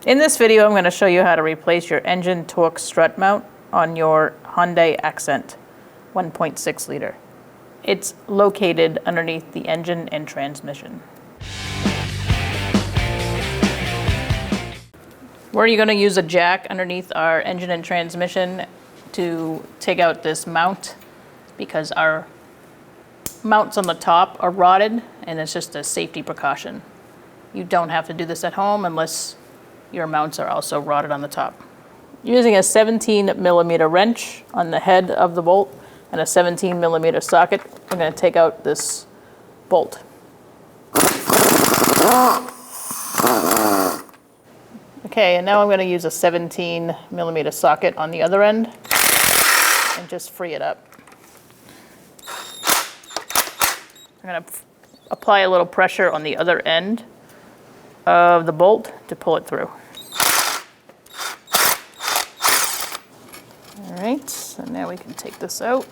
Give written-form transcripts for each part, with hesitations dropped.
In this video, I'm going to show you how to replace your engine torque strut mount on your Hyundai Accent 1.6 liter. It's located underneath the engine and transmission. We're going to use a jack underneath our engine and transmission to take out this mount because our mounts on the top are rotted, and it's just a safety precaution. You don't have to do this at home unless your mounts are also rotted on the top. Using a 17mm wrench on the head of the bolt and a 17mm socket, I'm going to take out this bolt. Okay, and now I'm going to use a 17mm socket on the other end and just free it up. I'm going to apply a little pressure on the other end of the bolt to pull it through. All right, so now we can take this out.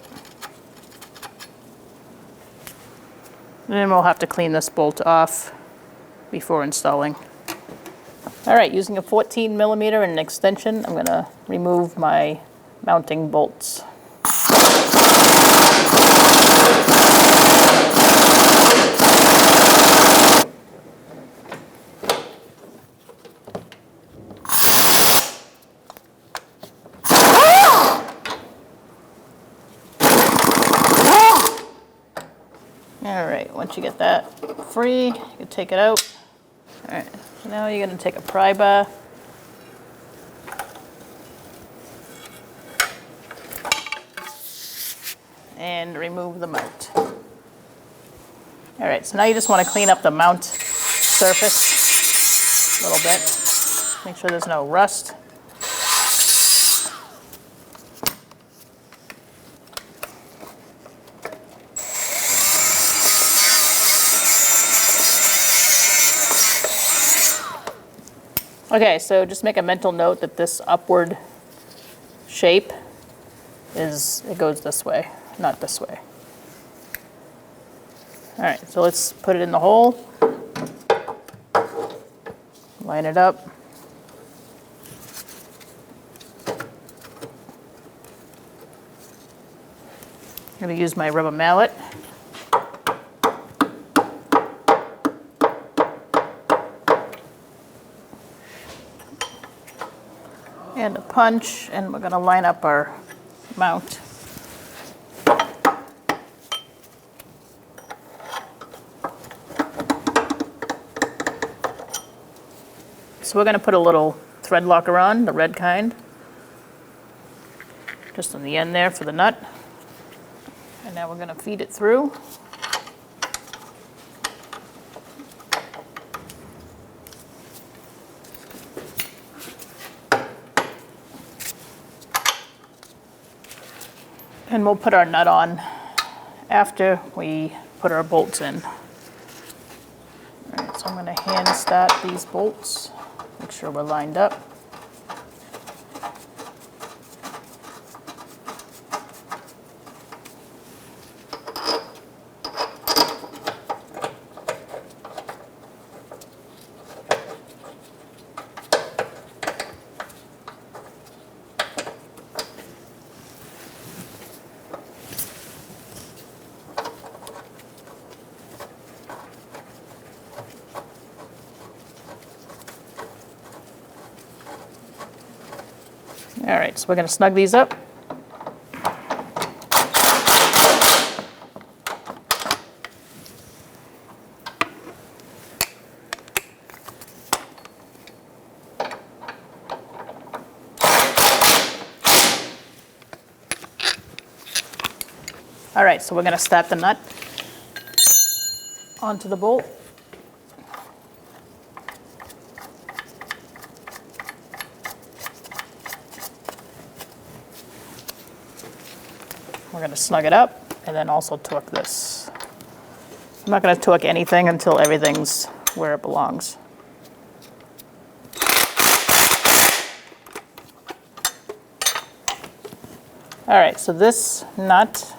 And then we'll have to clean this bolt off before installing. All right, using a 14mm and an extension, I'm going to remove my mounting bolts. All right, once you get that free, you can take it out. All right, so now you're going to take a pry bar and remove the mount. All right, so now you just want to clean up the mount surface a little bit. Make sure there's no rust. Okay, so just make a mental note that this upward shape it goes this way, not this way. All right, so let's put it in the hole, line it up. I'm going to use my rubber mallet. And a punch, and we're going to line up our mount. So we're going to put a little thread locker on, the red kind, just on the end there for the nut. And now we're going to feed it through. And we'll put our nut on after we put our bolts in. All right, so I'm going to hand start these bolts, make sure we're lined up. All right, so we're going to snug these up. All right, so we're going to start the nut onto the bolt. We're going to snug it up and then also torque this. I'm not going to torque anything until everything's where it belongs. All right, so this nut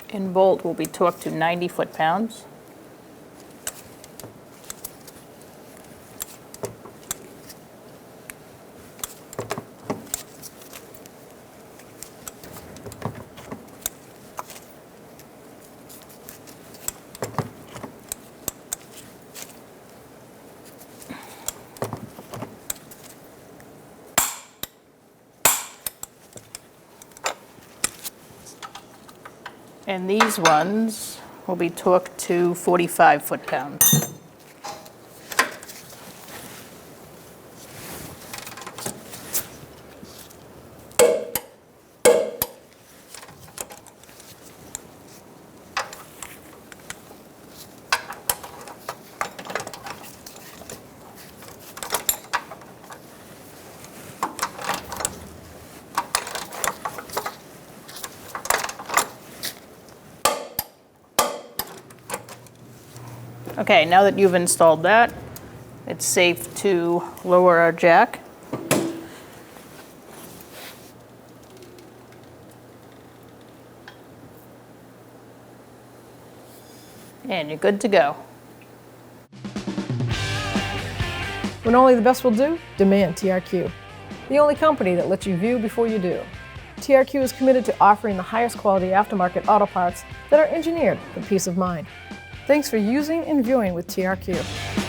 and bolt will be torqued to 90 foot-pounds. And these ones will be torqued to 45 foot-pounds. Okay, now that you've installed that, it's safe to lower our jack. And you're good to go. When only the best will do, demand TRQ. The only company that lets you view before you do. TRQ is committed to offering the highest quality aftermarket auto parts that are engineered for peace of mind. Thanks for using and viewing with TRQ.